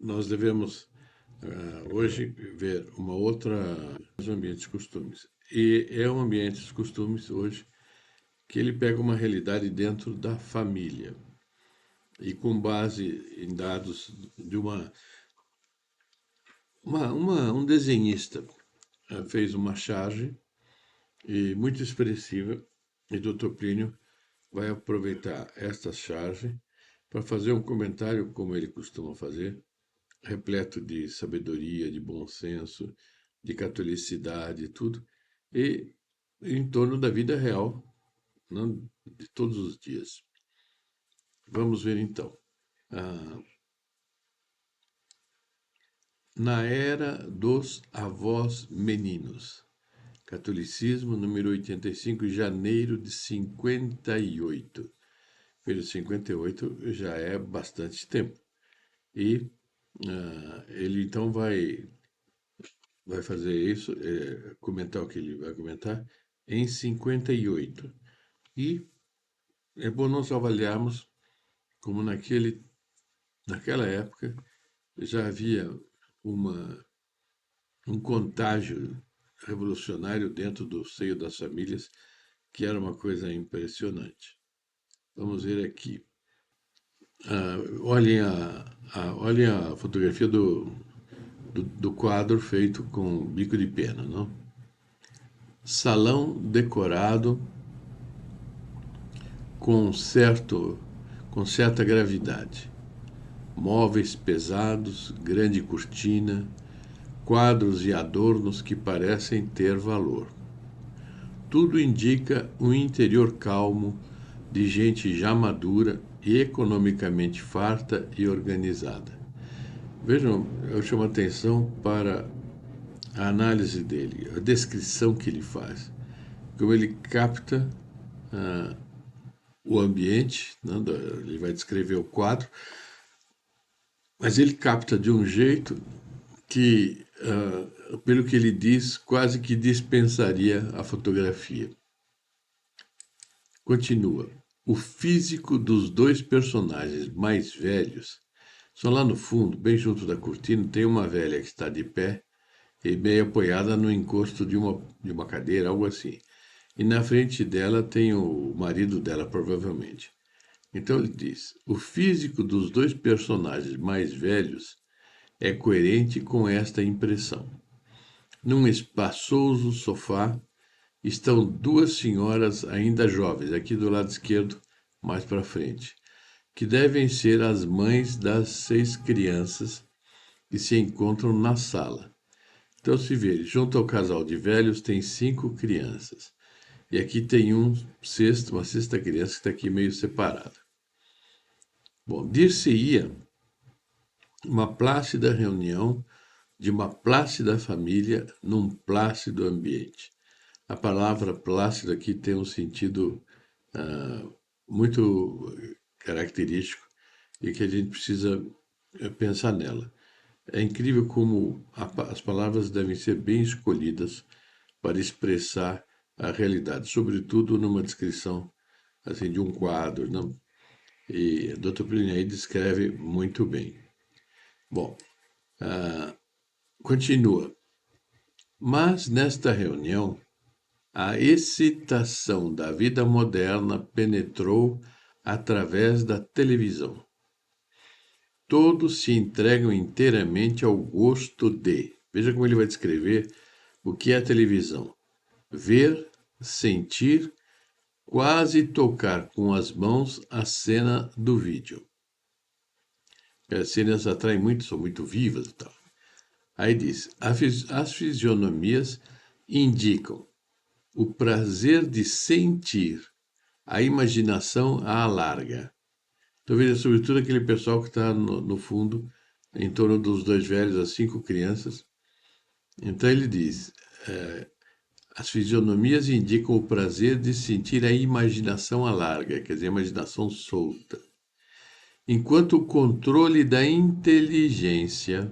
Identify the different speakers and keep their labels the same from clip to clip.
Speaker 1: nós devemos hoje ver uma outra os ambientes de costumes. E é um ambiente de costumes hoje que ele pega uma realidade dentro da família e com base em dados de um desenhista fez uma charge e muito expressiva e Dr. Plínio vai aproveitar esta charge para fazer um comentário como ele costuma fazer, repleto de sabedoria, de bom senso, de catolicidade e tudo, e em torno da vida real, não, de todos os dias. Vamos ver então. Ah, na era dos avós meninos. Catolicismo, número 85, janeiro de 58. Veja, 58 já é bastante tempo. E ele então vai fazer isso, comentar o que ele vai comentar, em 58. E é bom nós avaliarmos como naquela época já havia uma, um contágio revolucionário dentro do seio das famílias, que era uma coisa impressionante. Vamos ver aqui. Olhem a fotografia do quadro feito com bico de pena, não? Salão decorado com com certa gravidade. Móveis pesados, grande cortina, quadros e adornos que parecem ter valor. Tudo indica um interior calmo, de gente já madura e economicamente farta e organizada. Vejam, eu chamo a atenção para a análise dele, a descrição que ele faz, como ele capta o ambiente, né, ele vai descrever o quadro, mas ele capta de um jeito que, pelo que ele diz, quase que dispensaria a fotografia. Continua. O físico dos dois personagens mais velhos, só lá no fundo, bem junto da cortina, tem uma velha que está de pé e meio apoiada no encosto de uma cadeira, algo assim. E na frente dela tem o marido dela, provavelmente. Então ele diz: o físico dos dois personagens mais velhos é coerente com esta impressão. Num espaçoso sofá estão duas senhoras ainda jovens, aqui do lado esquerdo, mais para frente, que devem ser as mães das 6 crianças que se encontram na sala. Então, se vê, junto ao casal de velhos tem 5 crianças. E aqui tem uma sexta criança que está aqui meio separada. Bom, dir-se-ia uma plácida reunião de uma plácida família num plácido ambiente. A palavra plácido aqui tem um sentido muito característico e que a gente precisa pensar nela. É incrível como as palavras devem ser bem escolhidas para expressar a realidade, sobretudo numa descrição assim de um quadro, não? E Dr. Plínio aí descreve muito bem. Bom, continua. Mas nesta reunião, a excitação da vida moderna penetrou através da televisão. Todos se entregam inteiramente ao gosto de. Veja como ele vai descrever o que é a televisão. Ver, sentir, quase tocar com as mãos a cena do vídeo. As cenas atraem muito, são muito vivas e tal. Aí diz: as fisionomias indicam o prazer de sentir, a imaginação a alarga. Então veja, sobretudo aquele pessoal que está no fundo, em torno dos dois velhos, as 5 crianças. Então ele diz, as fisionomias indicam o prazer de sentir a imaginação alarga, quer dizer, a imaginação solta. Enquanto o controle da inteligência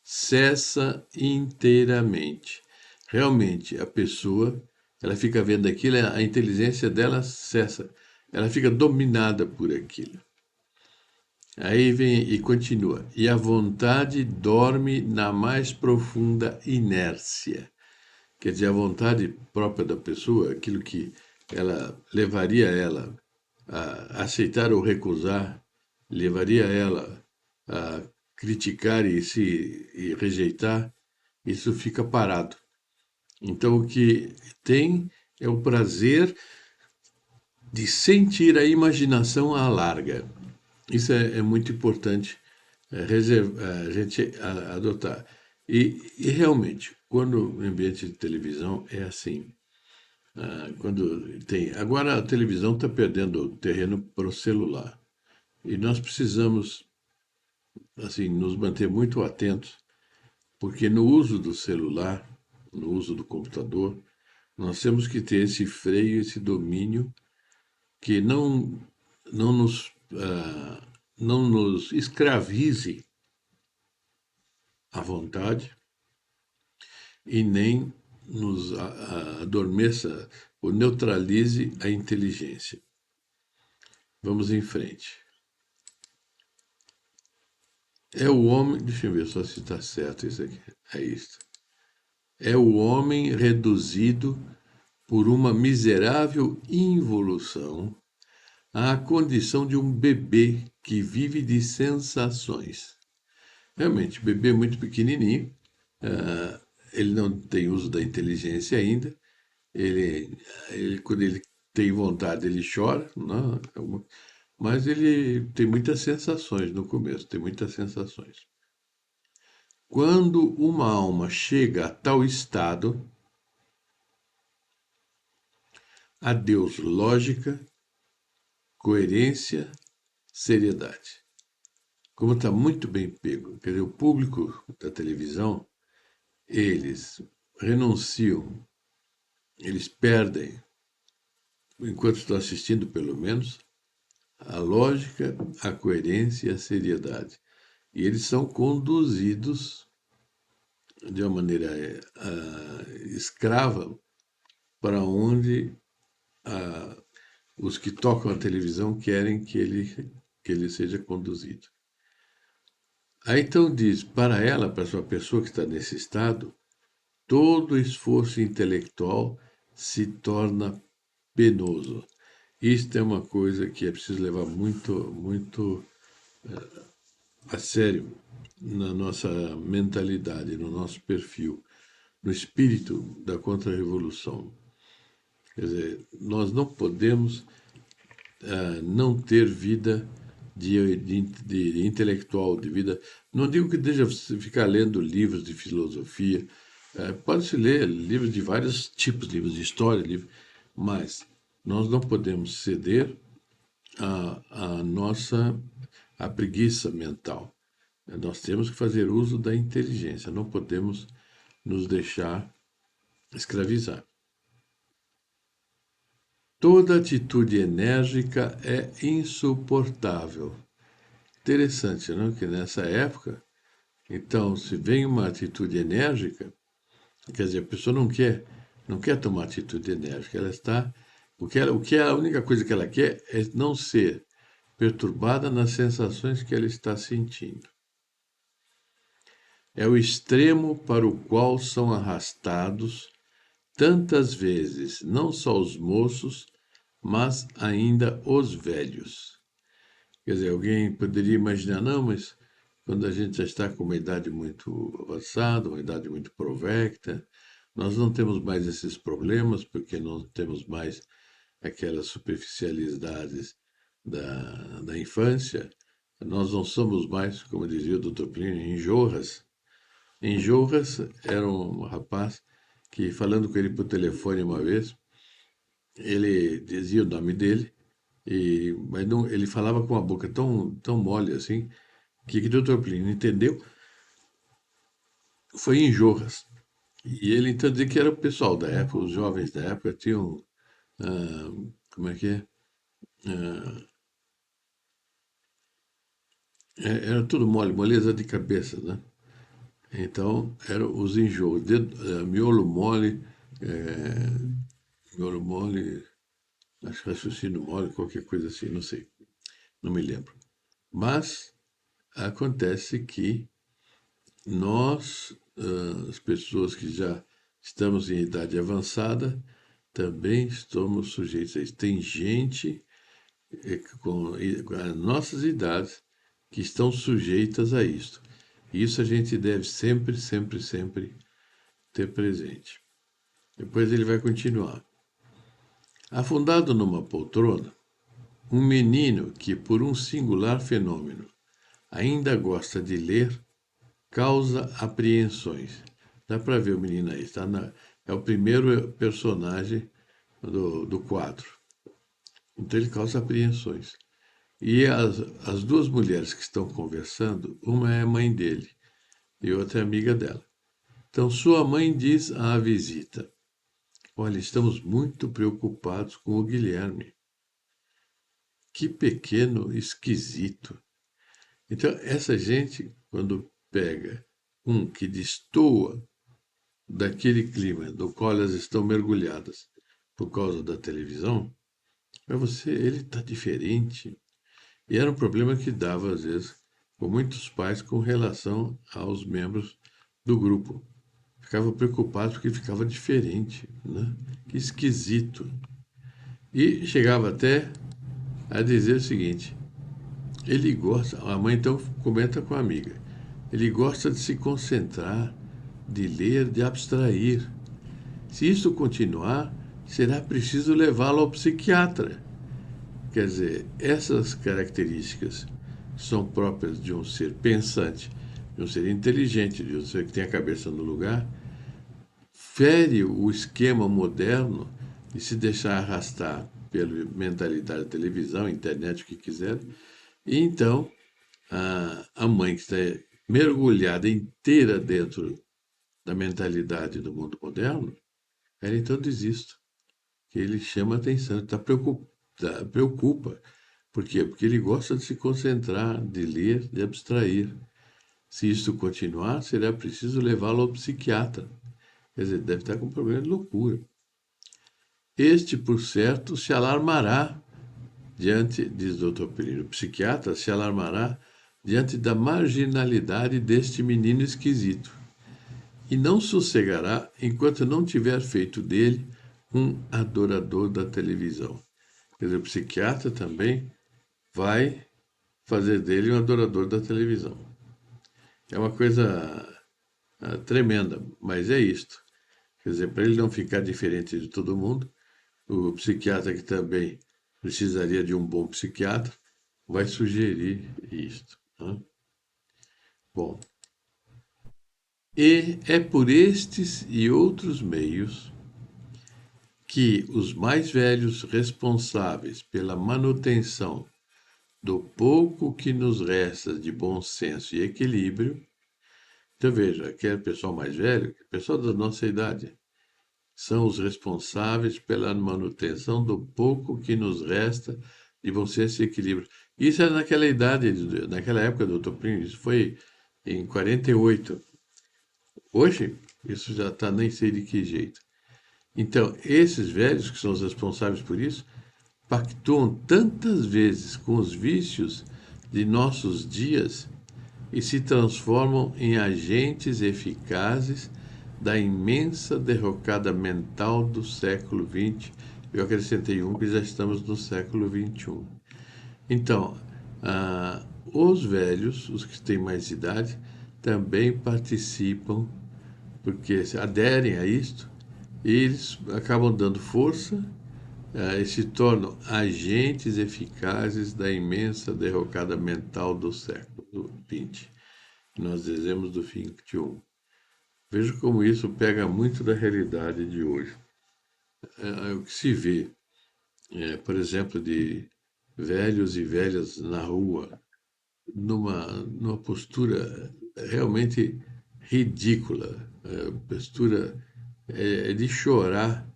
Speaker 1: cessa inteiramente. Realmente, a pessoa, ela fica vendo aquilo, a inteligência dela cessa, ela fica dominada por aquilo. Aí vem e continua. E a vontade dorme na mais profunda inércia. Quer dizer, a vontade própria da pessoa, aquilo que ela levaria ela a aceitar ou recusar, levaria ela a criticar e rejeitar, isso fica parado. Então, o que tem é o prazer de sentir a imaginação à larga. Isso é muito importante a gente adotar. E realmente, quando o ambiente de televisão é assim, quando tem. Agora a televisão está perdendo terreno para o celular. E nós precisamos assim nos manter muito atentos, porque no uso do celular, no uso do computador, nós temos que ter esse freio, esse domínio que não nos escravize à vontade e nem nos adormeça ou neutralize a inteligência. Vamos em frente. É o homem, deixa eu ver só se está certo isso aqui. É isso. É o homem reduzido por uma miserável involução à condição de um bebê que vive de sensações. Realmente, o bebê é muito pequenininho, ele não tem uso da inteligência ainda, quando ele tem vontade, ele chora, não, mas ele tem muitas sensações no começo, tem muitas sensações. Quando uma alma chega a tal estado, adeus lógica, coerência, seriedade. Como está muito bem pego, quer dizer, o público da televisão, eles renunciam, eles perdem, enquanto estão assistindo pelo menos, a lógica, a coerência e a seriedade. E eles são conduzidos de uma maneira escrava para onde os que tocam a televisão querem que ele seja conduzido. Aí então diz, para ela, para sua pessoa que está nesse estado, todo esforço intelectual se torna penoso. Isto é uma coisa que é preciso levar muito a sério na nossa mentalidade, no nosso perfil, no espírito da contra-revolução. Quer dizer, nós não podemos não ter vida de intelectual, de vida. Não digo que deixa você ficar lendo livros de filosofia, pode-se ler livros de vários tipos, livros de história, mas nós não podemos ceder à nossa à preguiça mental. Nós temos que fazer uso da inteligência, não podemos nos deixar escravizar. Toda atitude enérgica é insuportável. Interessante, não? Que nessa época, então, se vem uma atitude enérgica, quer dizer, a pessoa não quer tomar atitude enérgica, ela está, o que a única coisa que ela quer é não ser perturbada nas sensações que ela está sentindo. É o extremo para o qual são arrastados tantas vezes não só os moços, mas ainda os velhos. Quer dizer, alguém poderia imaginar, não, mas quando a gente já está com uma idade muito avançada, uma idade muito provecta, nós não temos mais esses problemas, porque não temos mais aquelas superficialidades da infância. Nós não somos mais, como dizia o Dr. Plínio, enjorras. Enjorras era um rapaz que, falando com ele por telefone uma vez, ele dizia o nome dele, mas não, ele falava com a boca tão mole assim, que o Dr. Plínio entendeu, foi em Jorras. E ele então dizia que era o pessoal da época, os jovens da época tinham, ah, como é que é? Ah, era tudo mole, moleza de cabeça, né? Então, eram os enjoos, miolo mole, miolo mole, acho que raciocínio mole, qualquer coisa assim, não sei, não me lembro. Mas acontece que nós, as pessoas que já estamos em idade avançada, também estamos sujeitos a isso. Tem gente com as nossas idades que estão sujeitas a isso. Isso a gente deve sempre, sempre, sempre ter presente. Depois ele vai continuar. Afundado numa poltrona, um menino que, por um singular fenômeno, ainda gosta de ler, causa apreensões. Dá para ver o menino aí, é o primeiro personagem do quadro. Então ele causa apreensões. E as duas mulheres que estão conversando, uma é a mãe dele e outra é amiga dela. Então sua mãe diz à visita: Olha, estamos muito preocupados com o Guilherme. Que pequeno esquisito. Então, essa gente, quando pega um que destoa daquele clima do qual elas estão mergulhadas por causa da televisão, para você ele está diferente. E era um problema que dava, às vezes, com muitos pais com relação aos membros do grupo. Ficava preocupado porque ficava diferente, né? Que esquisito. E chegava até a dizer o seguinte: ele gosta, a mãe então comenta com a amiga, ele gosta de se concentrar, de ler, de abstrair. Se isso continuar, será preciso levá-lo ao psiquiatra. Quer dizer, essas características são próprias de um ser pensante, de um ser inteligente, de um ser que tem a cabeça no lugar, fere o esquema moderno de se deixar arrastar pela mentalidade da televisão, internet, o que quiser, e então a mãe que está mergulhada inteira dentro da mentalidade do mundo moderno, ela então desiste, que ele chama atenção, preocupa. Por quê? Porque ele gosta de se concentrar, de ler, de abstrair. Se isso continuar, será preciso levá-lo ao psiquiatra. Quer dizer, deve estar com problema de loucura. Este, por certo, se alarmará diante, diz o Dr. Perino, o psiquiatra se alarmará diante da marginalidade deste menino esquisito e não sossegará enquanto não tiver feito dele um adorador da televisão. Quer dizer, o psiquiatra também vai fazer dele um adorador da televisão. É uma coisa tremenda, mas é isto. Quer dizer, para ele não ficar diferente de todo mundo, o psiquiatra, que também precisaria de um bom psiquiatra, vai sugerir isto. Né? Bom, e é por estes e outros meios que os mais velhos responsáveis pela manutenção do pouco que nos resta de bom senso e equilíbrio, então veja, aquele pessoal mais velho, pessoal da nossa idade, são os responsáveis pela manutenção do pouco que nos resta de bom senso e equilíbrio. Isso é naquela idade, naquela época, doutor Plínio, isso foi em 48. Hoje, isso já está nem sei de que jeito. Então, esses velhos que são os responsáveis por isso, pactuam tantas vezes com os vícios de nossos dias e se transformam em agentes eficazes da imensa derrocada mental do século XX. Eu acrescentei que já estamos no século XXI. Então, os velhos, os que têm mais idade, também participam, porque aderem a isto, e eles acabam dando força e se tornam agentes eficazes da imensa derrocada mental do século XX. Nós dizemos do XXI. Veja como isso pega muito da realidade de hoje. O que se vê, por exemplo, de velhos e velhas na rua, numa postura realmente ridícula, postura de chorar,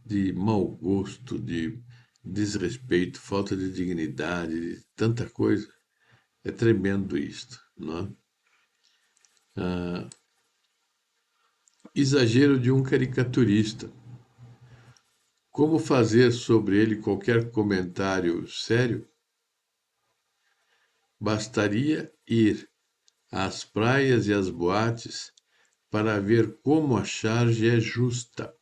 Speaker 1: de mau gosto, de desrespeito, falta de dignidade, de tanta coisa. É tremendo isto, não é? Exagero de um caricaturista. Como fazer sobre ele qualquer comentário sério? Bastaria ir às praias e às boates para ver como a charge é justa,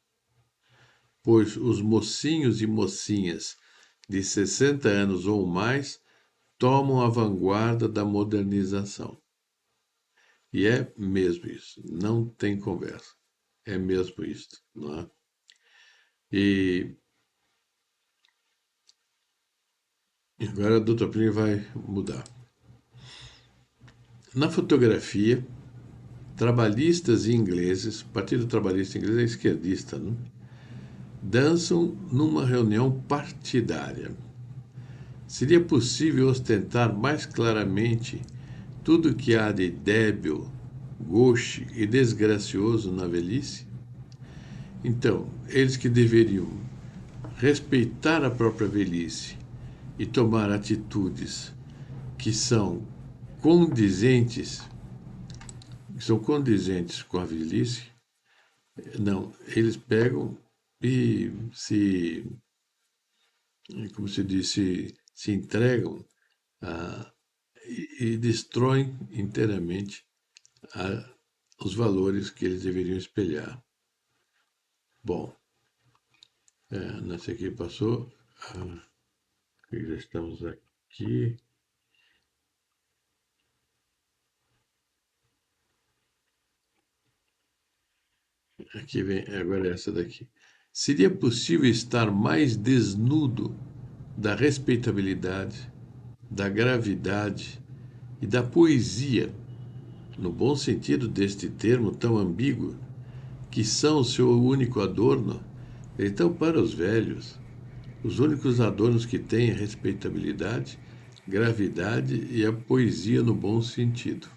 Speaker 1: pois os mocinhos e mocinhas de 60 anos ou mais tomam a vanguarda da modernização. E é mesmo isso, não tem conversa. É mesmo isso, não é? E agora o Dr. Plínio vai mudar. Na fotografia, trabalhistas ingleses, o Partido Trabalhista Inglês é esquerdista, não? Dançam numa reunião partidária. Seria possível ostentar mais claramente tudo o que há de débil, gauche e desgracioso na velhice? Então, eles que deveriam respeitar a própria velhice e tomar atitudes que são condizentes, com a velhice, não, eles pegam e como se diz, se entregam a, e destroem inteiramente os valores que eles deveriam espelhar. Bom, nessa aqui passou, já estamos aqui. Aqui vem agora essa daqui. Seria possível estar mais desnudo da respeitabilidade, da gravidade e da poesia, no bom sentido deste termo tão ambíguo, que são o seu único adorno? Então, para os velhos, os únicos adornos que têm é respeitabilidade, gravidade e a poesia no bom sentido.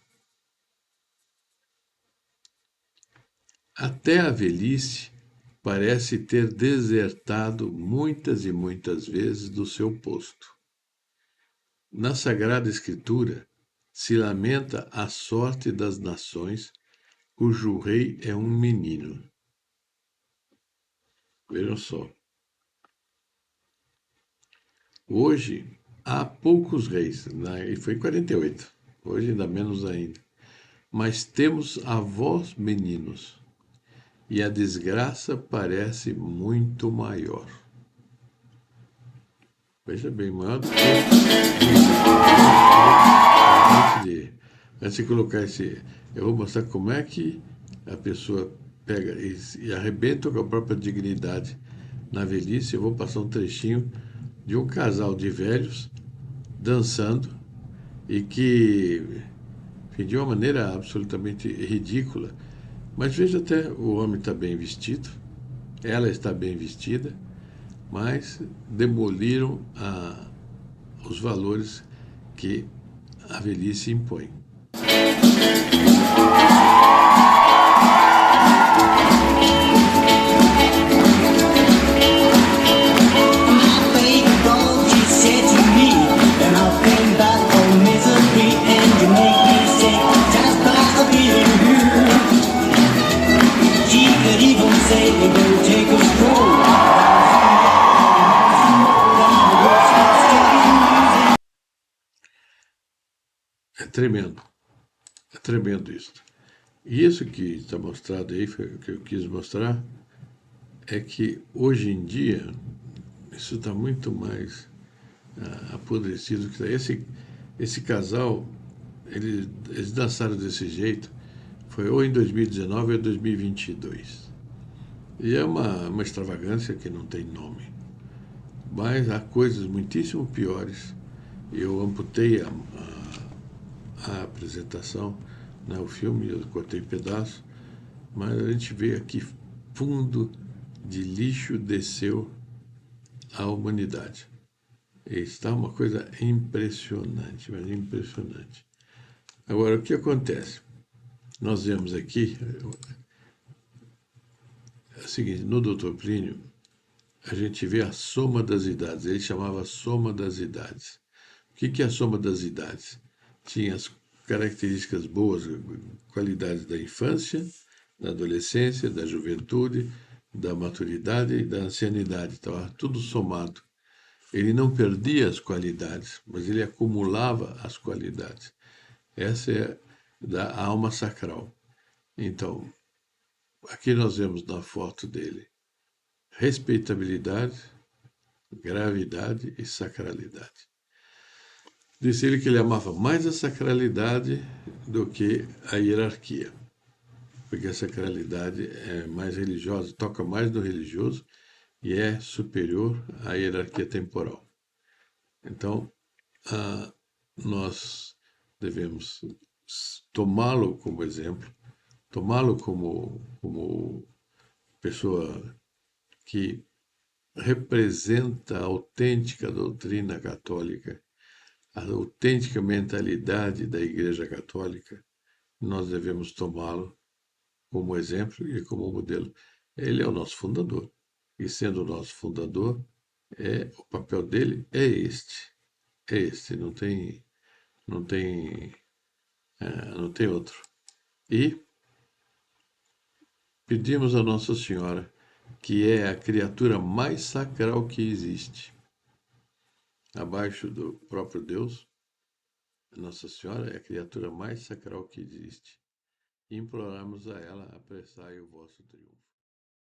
Speaker 1: Até a velhice parece ter desertado muitas e muitas vezes do seu posto. Na Sagrada Escritura se lamenta a sorte das nações cujo rei é um menino. Vejam só. Hoje há poucos reis, né? E foi em 48, hoje ainda menos ainda. Mas temos avós meninos e a desgraça parece muito maior. Veja bem, maior do que antes de colocar esse. Eu vou mostrar como é que a pessoa pega e arrebenta com a própria dignidade na velhice. Eu vou passar um trechinho de um casal de velhos dançando e que, enfim, de uma maneira absolutamente ridícula. Mas veja, até o homem está bem vestido, ela está bem vestida, mas demoliram os valores que a velhice impõe. É tremendo isso. E isso que está mostrado aí, foi o que eu quis mostrar, é que hoje em dia isso está muito mais apodrecido que esse casal, eles dançaram desse jeito, foi ou em 2019 ou em 2022. E é uma extravagância que não tem nome. Mas há coisas muitíssimo piores. Eu amputei a apresentação, né, o filme, eu cortei pedaços, mas a gente vê aqui fundo de lixo desceu a humanidade. E está uma coisa impressionante, mas impressionante. Agora, o que acontece? Nós vemos aqui, é o seguinte, no Dr. Plínio, a gente vê a soma das idades, ele chamava soma das idades. O que é a soma das idades? Tinha as características boas, qualidades da infância, da adolescência, da juventude, da maturidade e da ancianidade. Estava tudo somado. Ele não perdia as qualidades, mas ele acumulava as qualidades. Essa é da alma sacral. Então, aqui nós vemos na foto dele respeitabilidade, gravidade e sacralidade. Disse ele que ele amava mais a sacralidade do que a hierarquia, porque a sacralidade é mais religiosa, toca mais no religioso e é superior à hierarquia temporal. Então, nós devemos tomá-lo como exemplo, tomá-lo como pessoa que representa a autêntica doutrina católica, a autêntica mentalidade da Igreja Católica. Nós devemos tomá-lo como exemplo e como modelo. Ele é o nosso fundador. E sendo o nosso fundador, o papel dele é este. É este, não tem, não tem outro. E pedimos a Nossa Senhora, que é a criatura mais sacral que existe, abaixo do próprio Deus, Nossa Senhora é a criatura mais sacral que existe. E imploramos a ela, apressai o vosso triunfo.